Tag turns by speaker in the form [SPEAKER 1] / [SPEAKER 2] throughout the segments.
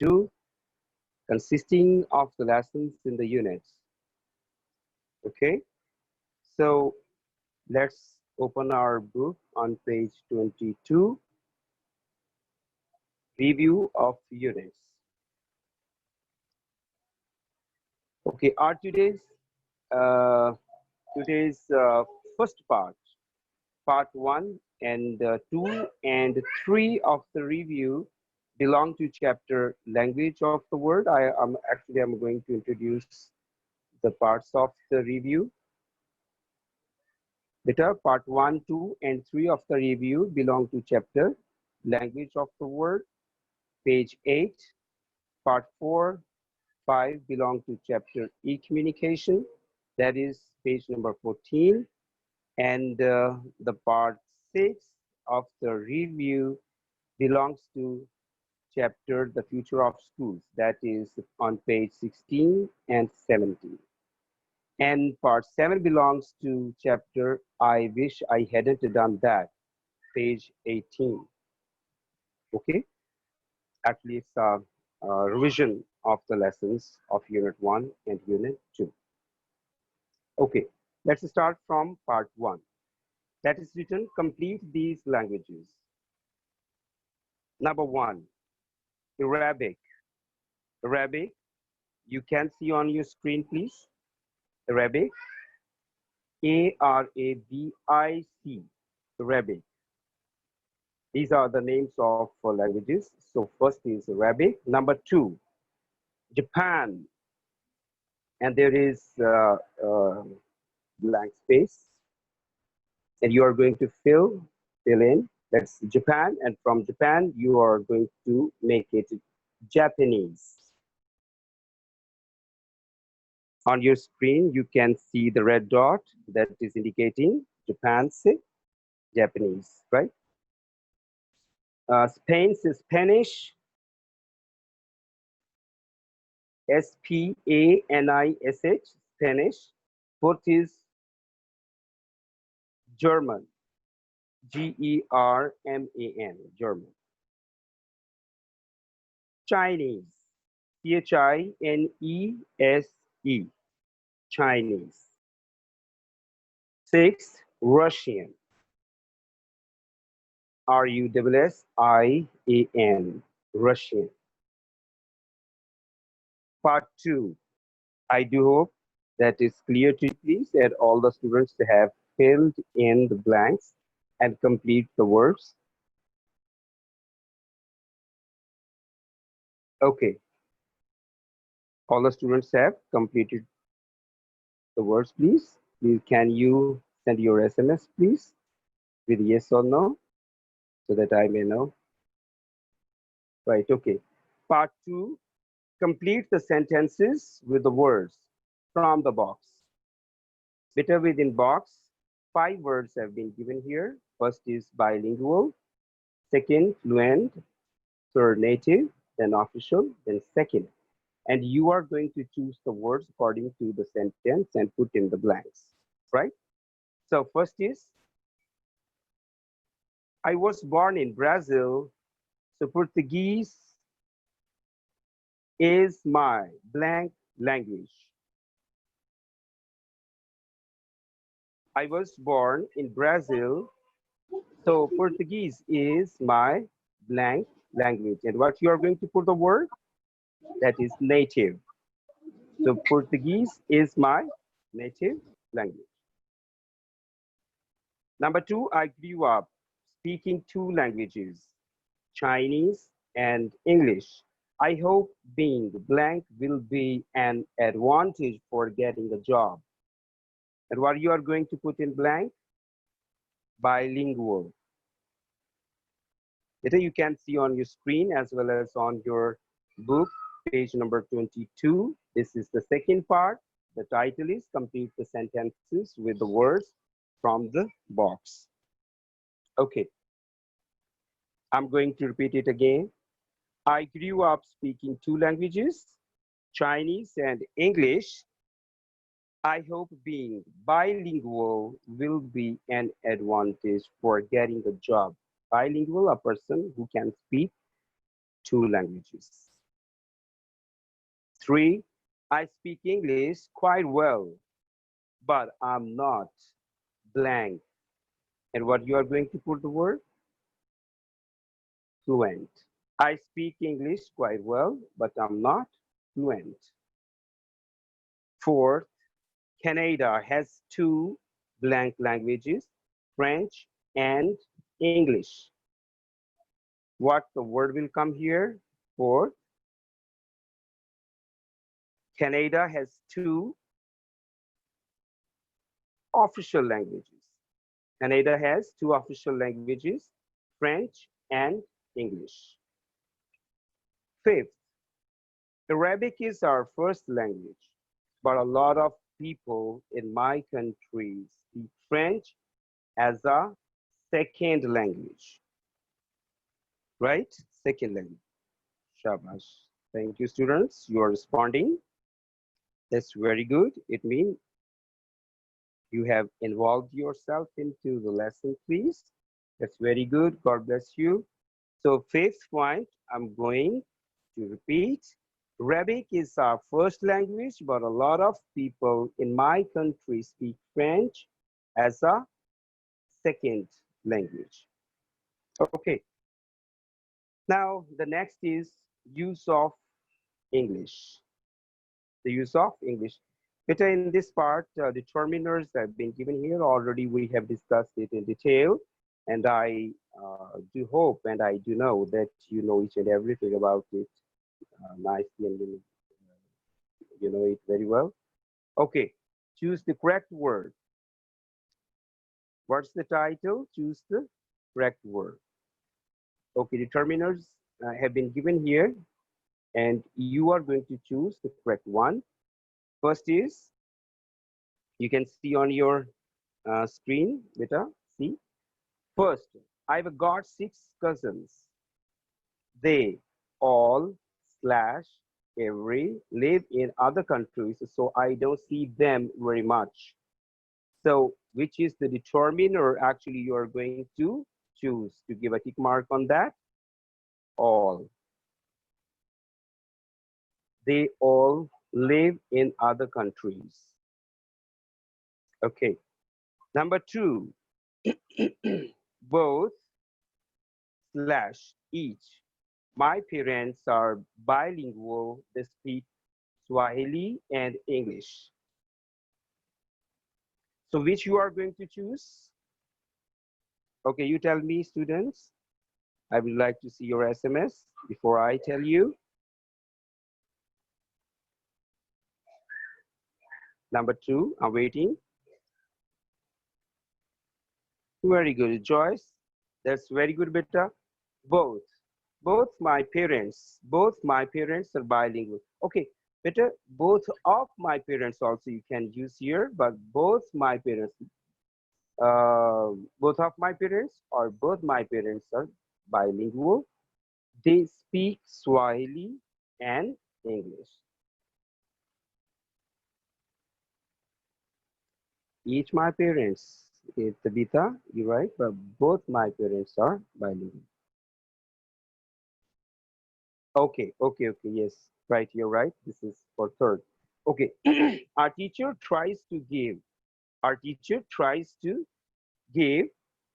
[SPEAKER 1] 2, consisting of the lessons in the units. Okay, so let's open our book on page 22, review of units. Okay, our today's first part 1 and 2 and 3 of the review belong to chapter language of the word. I'm going to introduce the parts of the review. Later, part 1, 2 and 3 of the review belong to chapter language of the word, page 8. Part 4, 5 belong to chapter e-communication, that is page number 14. And the part 6 of the review belongs to chapter the future of schools, that is on page 16 and 17. And part 7 belongs to chapter I wish I hadn't done that, page 18. Okay, actually it's a revision of the lessons of unit 1 and unit 2. Okay, let's start from part 1. That is written, complete these languages. Number 1, Arabic. Arabic, you can see on your screen, please. Arabic, A-R-A-B-I-C, Arabic. These are the names of languages. So first is Arabic. Number 2, Japan. And there is blank space. And you are going to fill in. That's Japan. And from Japan, you are going to make it Japanese. On your screen, you can see the red dot that is indicating Japan's Japanese, right? Spain's Spanish, S-P-A-N-I-S-H, Spanish. Fourth is German, G-E-R-M-A-N, German. Chinese, C-H-I-N-E-S-E, Chinese. Sixth, Russian, R-U-S-S-I-A-N, Russian. Part 2, I do hope that is clear to you, please, that all the students have filled in the blanks and complete the words. Okay. All the students have completed the words, please. Please, can you send your SMS, please, with yes or no, so that I may know? Right, okay. Part 2, complete the sentences with the words from the box. Better within box, 5 words have been given here. First is bilingual, second, fluent, third, native, then official, then second. And you are going to choose the words according to the sentence and put in the blanks, right? So first is, I was born in Brazil, so Portuguese is my blank language. I was born in Brazil, so Portuguese is my blank language. And what you are going to put the word? That is native. So Portuguese is my native language. Number 2, I grew up speaking 2 languages, Chinese and English. I hope being blank will be an advantage for getting a job. And what you are going to put in blank? Bilingual. Later you can see on your screen as well as on your book, page number 22. This is the second part. The title is complete the sentences with the words from the box. Okay. I'm going to repeat it again. I grew up speaking 2 languages, Chinese and English. I hope being bilingual will be an advantage for getting a job. Bilingual, a person who can speak 2 languages. 3, I speak English quite well, but I'm not blank. And what you are going to put the word? Fluent. I speak English quite well, but I'm not fluent. 4th, Canada has two blank languages, French and English. What the word will come here? 4th, Canada has two official languages. Canada has two official languages, French and English. 5th, Arabic is our first language, but a lot of people in my country speak French as a second language, right? Second language. Shabash. Thank you, students. You are responding. That's very good. It means you have involved yourself into the lesson, please. That's very good. God bless you. So 5th point, I'm going to repeat. Arabic is our first language, but a lot of people in my country speak French as a second language. Okay. Now, the next is use of English. The use of English. But in this part, determiners have been given here. Already we have discussed it in detail. And I do hope and I do know that you know each and everything about it nicely and you know it very well. Okay, choose the correct word. What's the title? Choose the correct word. Okay, determiners have been given here and you are going to choose the correct one. First is, you can see on your screen, beta, see. First, I've got 6 cousins. They all slash every live in other countries, so I don't see them very much. So which is the determiner actually you are going to choose to give a tick mark on that? All. They all live in other countries. Okay. Number 2, both slash each. My parents are bilingual. They speak Swahili and English. So which you are going to choose? Okay, you tell me, students. I would like to see your SMS before I tell you. Number 2, I'm waiting. Very good, Joyce. That's very good, beta. Both. Both my parents are bilingual. Okay, beta, both of my parents also you can use here, but both of my parents or both my parents are bilingual. They speak Swahili and English. Each my parents, Tabitha, you're right, but both my parents are bilingual. Okay, yes, right, you're right. This is for third. Okay, our teacher tries to give, our teacher tries to give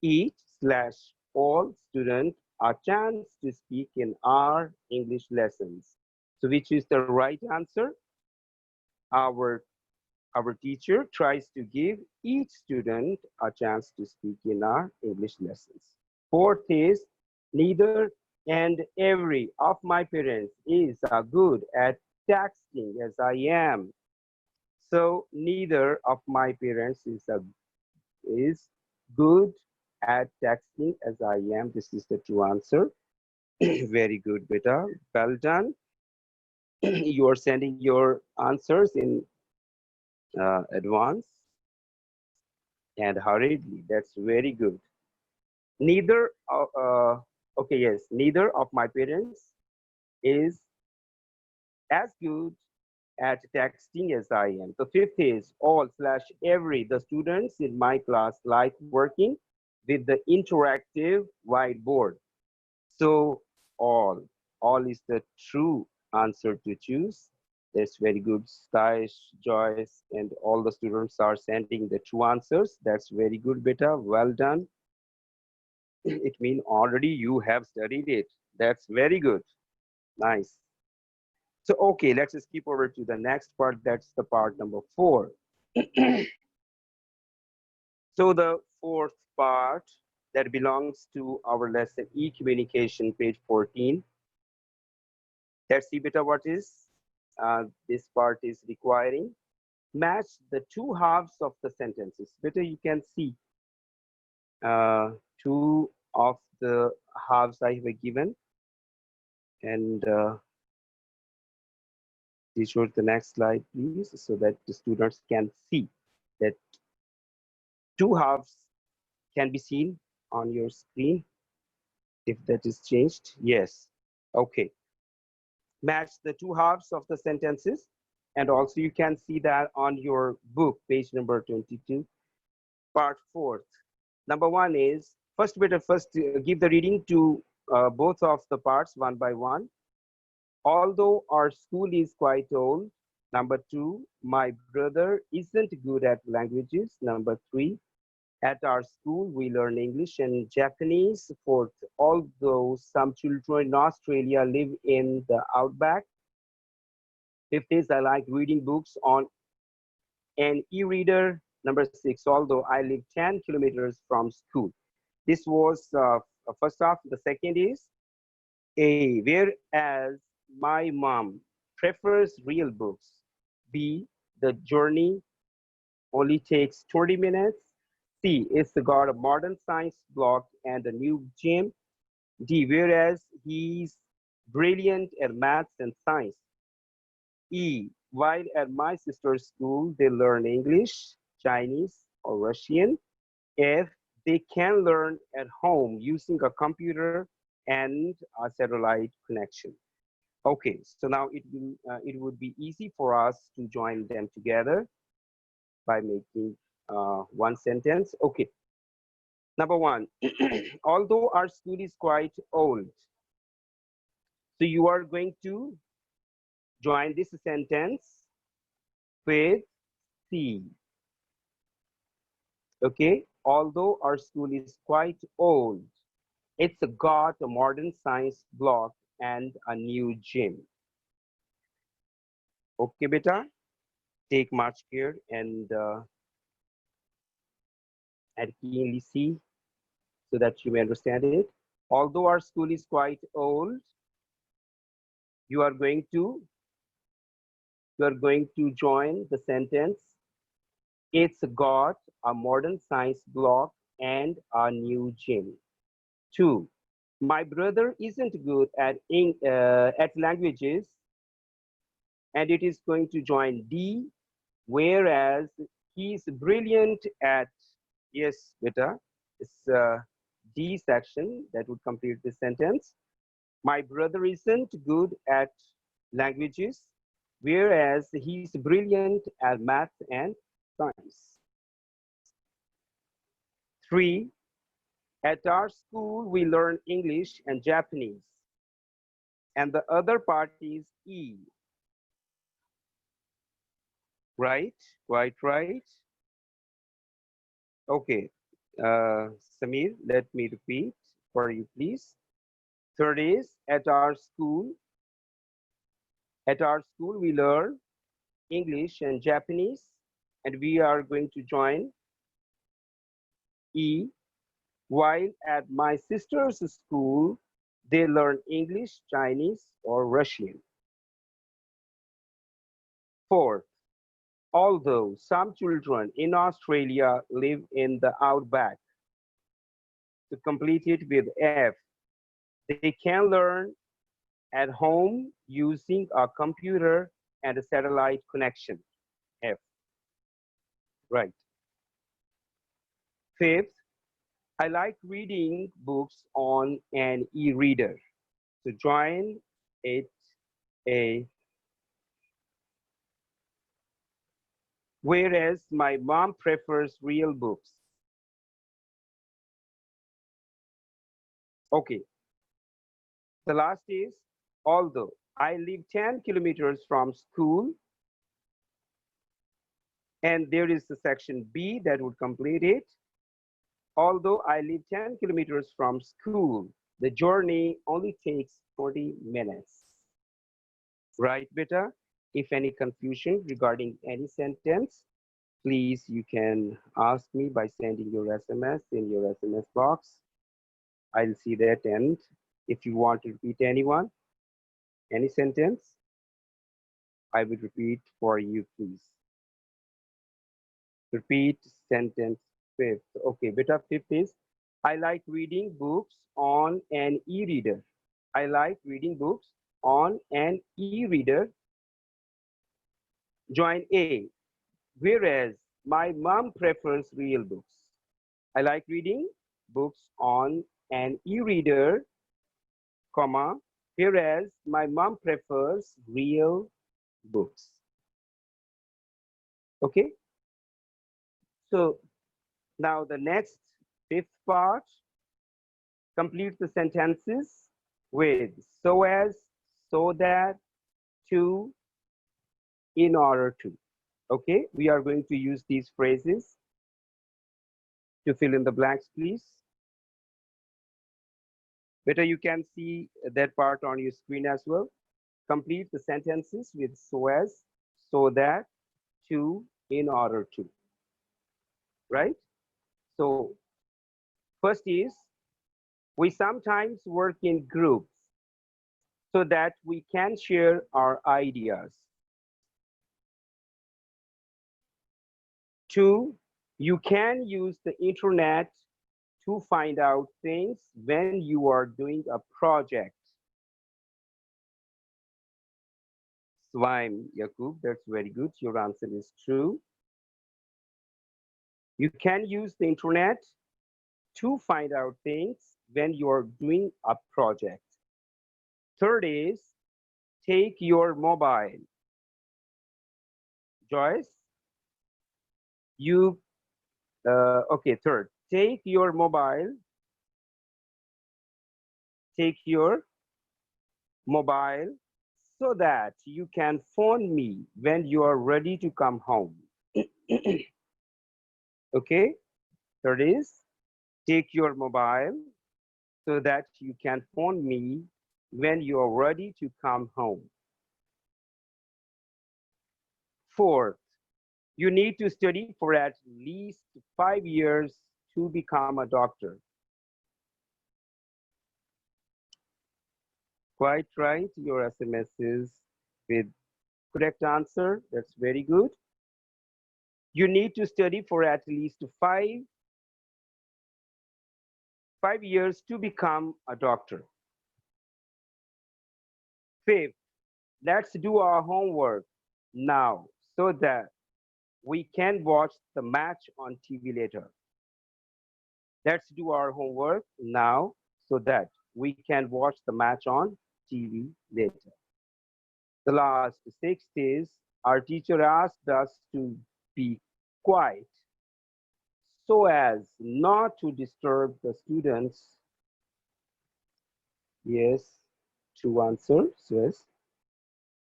[SPEAKER 1] each slash all student a chance to speak in our English lessons. So which is the right answer? Our Our teacher tries to give each student a chance to speak in our English lessons. Fourth is, neither and every of my parents is good at texting as I am. So neither of my parents is good at texting as I am. This is the true answer. Very good, beta. Well done. You are sending your answers in advance and hurriedly. That's very good. Neither okay, yes, neither of my parents is as good at texting as I am. The fifth is all slash every. The students in my class like working with the interactive whiteboard. So all is the true answer to choose. That's very good. Staish, Joyce, and all the students are sending the true answers. That's very good, beta. Well done. It means already you have studied it. That's very good. Nice. So, okay, let's skip over to the next part. That's the part number 4. So, the fourth part that belongs to our lesson e-communication, page 14. Let's see, beta, what is this part is requiring. Match the two halves of the sentences. Beta, you can see uh, two of the halves I have given, and please show the next slide, please, so that the students can see that two halves can be seen on your screen. If that is changed, yes. Okay. Match the two halves of the sentences, and also you can see that on your book, page number 22, part 4. Number 1 is, first bit of first give the reading to both of the parts one by one. Although our school is quite old. Number 2, my brother isn't good at languages. Number 3, at our school we learn English and Japanese. Fourth, although some children in Australia live in the outback. Fifth is, I like reading books on an e-reader. Number 6, although I live 10 kilometers from school. This was first half. The second is, A, whereas my mom prefers real books. B, the journey only takes 20 minutes. C, it's got a modern science block and a new gym. D, whereas he's brilliant at maths and science. E, while at my sister's school, they learn English, Chinese, or Russian. F, they can learn at home using a computer and a satellite connection. Okay, so now it would be easy for us to join them together by making one sentence. Okay, number 1, although our school is quite old, so you are going to join this sentence with C. Okay, although our school is quite old, it's got a modern science block and a new gym. Okay, beta, take much care and keenly see so that you may understand it. Although our school is quite old, you are going to join the sentence. It's got a modern science block and a new gym. 2, my brother isn't good at languages, and it is going to join D, whereas he's brilliant at, yes, beta, it's D section that would complete the sentence. My brother isn't good at languages, whereas he's brilliant at math and science. 3, at our school we learn English and Japanese. And the other part is E. Right? Quite right. Okay. Samir, let me repeat for you, please. Third is, at our school we learn English and Japanese, and we are going to join E, while at my sister's school they learn English, Chinese, or Russian. Fourth, although some children in Australia live in the outback, to complete it with F, they can learn at home using a computer and a satellite connection. F. Right. Fifth, I like reading books on an e-reader. So join it A. Whereas my mom prefers real books. Okay. The last is, although I live 10 kilometers from school, and there is the section B that would complete it. Although I live 10 kilometers from school, the journey only takes 40 minutes. Right, beta? If any confusion regarding any sentence, please you can ask me by sending your SMS in your SMS box. I'll see that, and if you want to repeat any sentence, I will repeat for you, please. Repeat sentence fifth. Okay, beta fifth is, I like reading books on an e-reader. I like reading books on an e-reader. Join A. Whereas my mom prefers real books. I like reading books on an e-reader, comma, whereas my mom prefers real books. Okay, so now the next fifth part, complete the sentences with so as, so that, to, in order to. Okay, we are going to use these phrases to fill in the blanks, please. Better you can see that part on your screen as well. Complete the sentences with so as, so that, to, in order to. Right? So first is, we sometimes work in groups so that we can share our ideas. Two, you can use the internet to find out things when you are doing a project. Swaim Yakub, that's very good. Your answer is true. You can use the internet to find out things when you are doing a project. Third is, take your mobile. Joyce, you, okay, third, take your mobile so that you can phone me when you are ready to come home. Okay, third is, take your mobile so that you can phone me when you are ready to come home. Fourth, you need to study for at least 5 years to become a doctor. Quite right, your SMS is with correct answer. That's very good. You need to study for at least five years to become a doctor. Fifth, let's do our homework now so that we can watch the match on TV later. Let's do our homework now so that we can watch the match on TV later. The last sixth is, our teacher asked us to be quiet so as not to disturb the students. Yes, true answer, yes.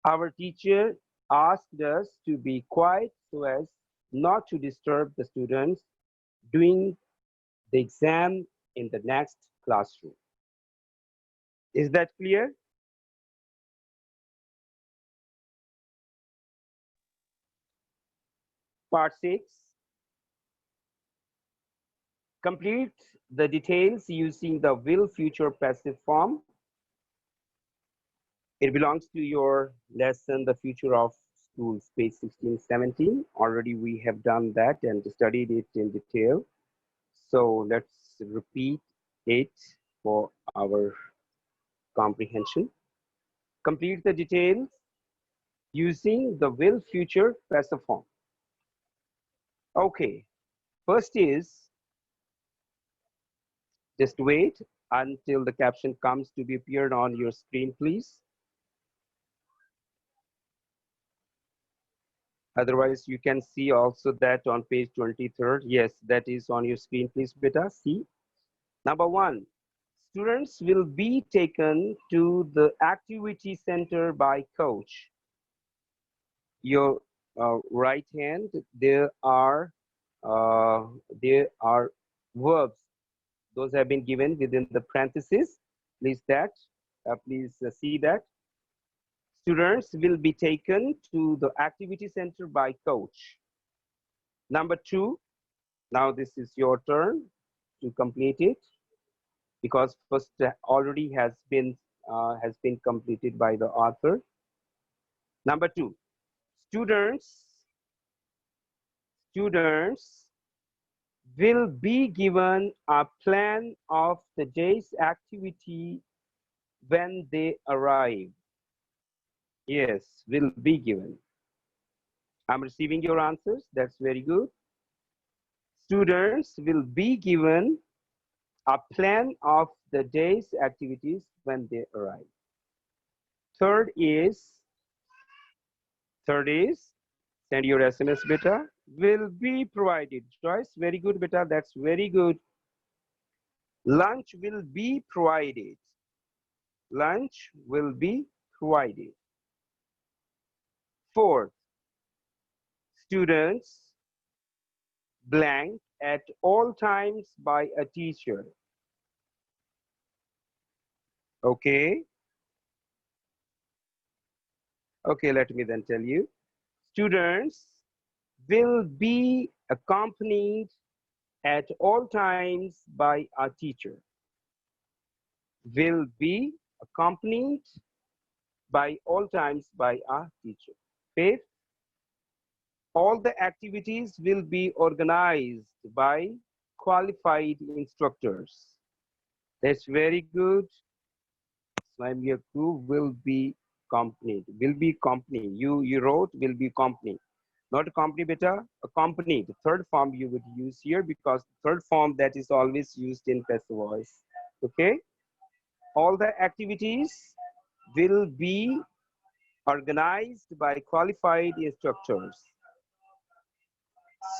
[SPEAKER 1] Our teacher asked us to be quiet so as not to disturb the students doing the exam in the next classroom. Is that clear? Part 6. Complete the details using the will future passive form. It belongs to your lesson, The Future of Schools, page 16-17. Already we have done that and studied it in detail. So let's repeat it for our comprehension. Complete the details using the will future passive form. Okay, first is, just wait until the caption comes to be appeared on your screen, please. Otherwise, you can see also that on page 23rd. Yes, that is on your screen, please, beta. See. Number 1, Students will be taken to the activity center by coach. Your right hand, uh, there are verbs. Those have been given within the parentheses. Please see that. Students will be taken to the activity center by coach. Number two, now this is your turn to complete it because first already has been completed by the author. Number two, students students will be given a plan of the day's activity when they arrive. Yes, will be given. I'm receiving your answers. That's very good. Students will be given a plan of the day's activities when they arrive. Third is, third is, send your SMS beta, will be provided. Joyce, very good beta, that's very good. Lunch will be provided. Lunch will be provided. Fourth, students blank at all times by a teacher. Okay, okay, let me then tell you. Students will be accompanied at all times by a teacher. Will be accompanied by all times by a teacher. Fifth, all the activities will be organized by qualified instructors. That's very good. Slime your crew will be accompanied. Will be company. You wrote will be company. Not a company beta, accompanied. The third form you would use here because the third form that is always used in passive voice. Okay? All the activities will be organized by qualified instructors.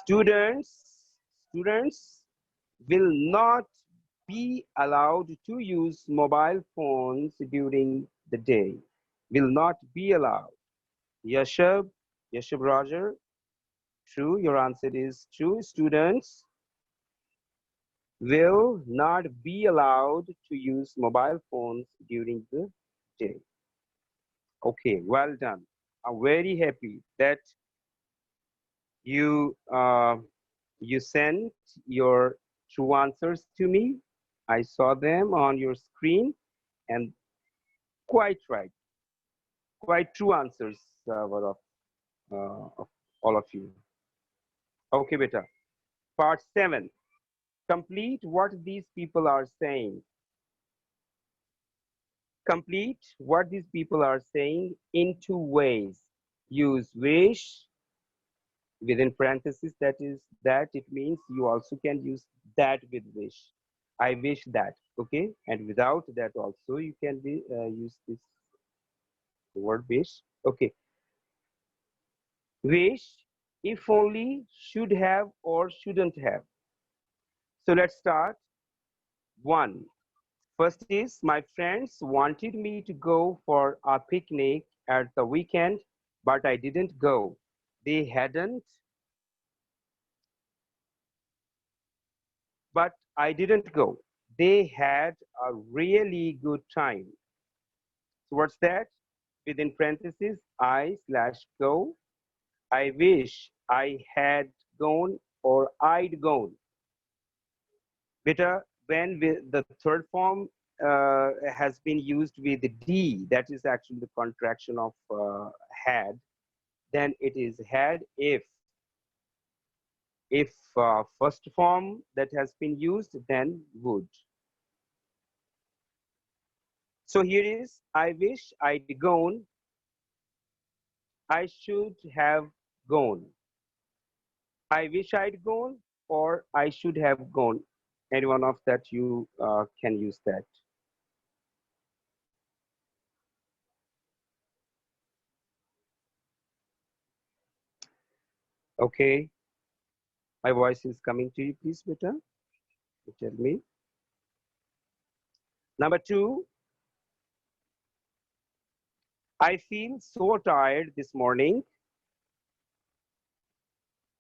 [SPEAKER 1] Students will not be allowed to use mobile phones during the day. Will not be allowed. Yashab, Yashab Roger, true. Your answer is true. Students will not be allowed to use mobile phones during the day. Okay, well done. I'm very happy that you you sent your true answers to me. I saw them on your screen and quite right, quite true answers of all of you. Okay, beta. Part 7. Complete what these people are saying. Complete what these people are saying in two ways. Use wish within parentheses, that it means you also can use that with wish. I wish that, okay? And without that also you can use this word wish. Okay, wish, if only, should have or shouldn't have. So let's start. One, first is my friends wanted me to go for a picnic at the weekend, but I didn't go. They hadn't, but I didn't go. They had a really good time. So what's that? Within parentheses, I/go. I wish I had gone or I'd gone. Better when the third form has been used with D, that is actually the contraction of had, then it is had if first form that has been used, then would. So here is, I wish I'd gone, I should have gone. I wish I'd gone or I should have gone. Any one of that you can use that. Okay, my voice is coming to you, please, beta. You tell me. Number two, I feel so tired this morning.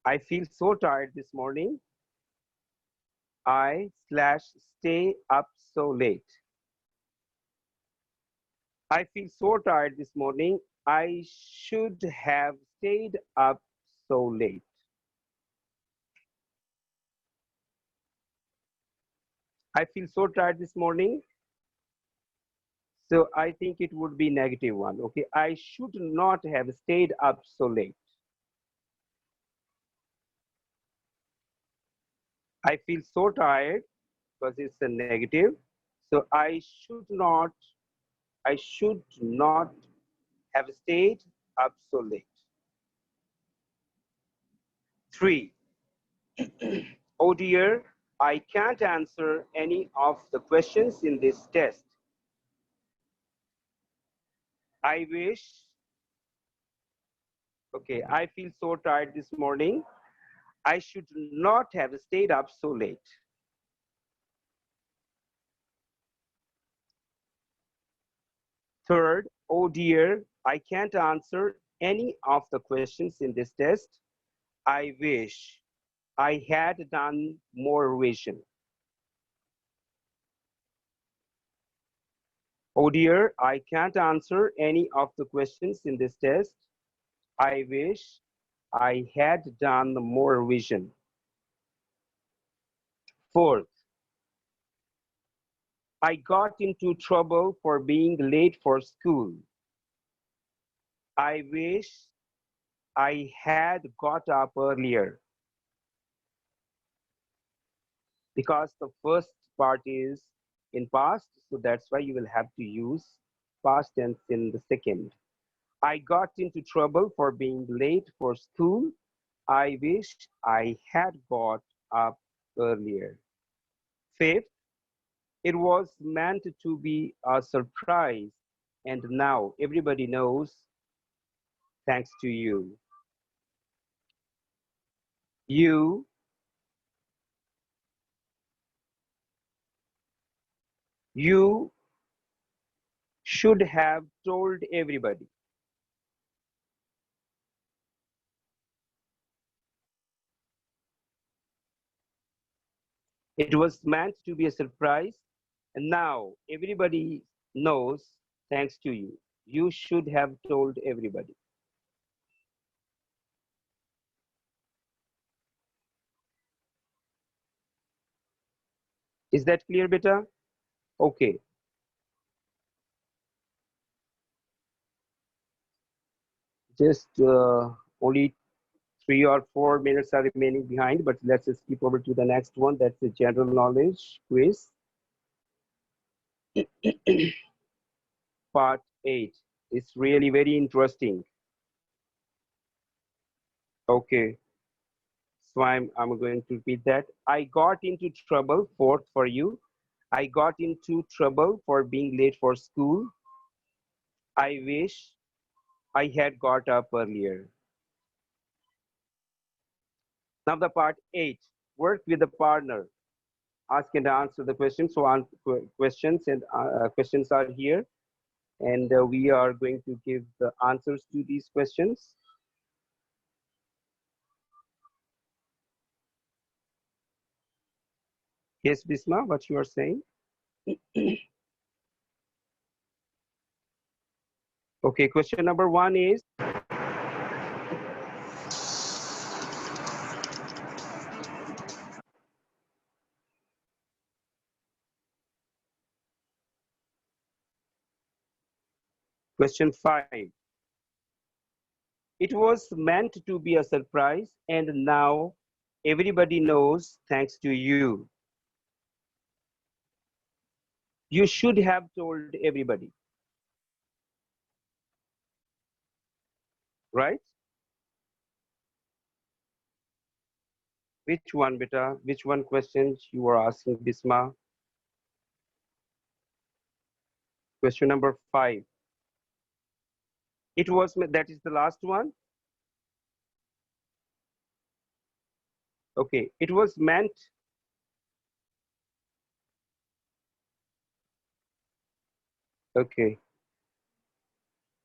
[SPEAKER 1] I feel so tired this morning. I slash stay up so late. I feel so tired this morning. I should have stayed up so late. I feel so tired this morning. So I think it would be negative one. Okay. I should not have stayed up so late. I feel so tired because it's a negative. So I should not have stayed up so late. Three, oh dear, I can't answer any of the questions in this test. I wish, okay, I feel so tired this morning. I should not have stayed up so late. Third, oh dear, I can't answer any of the questions in this test. I wish I had done more revision. Oh dear, I can't answer any of the questions in this test. I wish I had done more revision. Fourth, I got into trouble for being late for school. I wish I had got up earlier, because the first part is in past, so that's why you will have to use past tense in the second. I got into trouble for being late for school. I wish I had got up earlier. Fifth, it was meant to be a surprise, and now everybody knows thanks to you. You you should have told everybody. It was meant to be a surprise, and now everybody knows thanks to you. You should have told everybody. Is that clear, beta? Okay. Just only 3 or 4 minutes are remaining behind, but let's just skip over to the next one. That's the general knowledge quiz, part 8. It's really very interesting. Okay, so I'm going to repeat that. I got into trouble, fourth for you. I got into trouble for being late for school. I wish I had got up earlier. Now the part 8, work with a partner. Ask and answer the questions. So questions and questions are here, and we are going to give the answers to these questions. Yes, Bisma, what you are saying? Okay, question number 1 is, question 5. It was meant to be a surprise, and now everybody knows thanks to you. You should have told everybody, right? Which one, beta? Which one questions you are asking, Bisma? Question number 5. It was, that is the last one. Okay, it was meant Okay.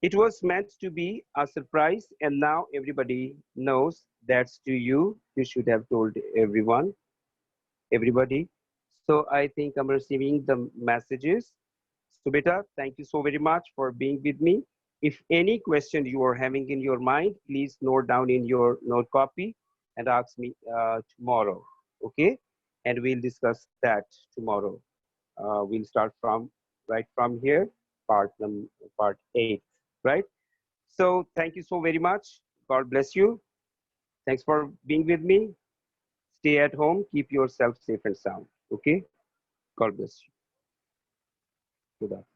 [SPEAKER 1] It was meant to be a surprise, and now everybody knows that's to you. You should have told everybody. So I think I'm receiving the messages. So, beta, thank you so very much for being with me. If any question you are having in your mind, please note down in your note copy and ask me tomorrow. Okay, and we'll discuss that tomorrow. We'll start from right from here, part 8. Right. So thank you so very much. God bless you. Thanks for being with me. Stay at home. Keep yourself safe and sound. Okay. God bless you. Good afternoon.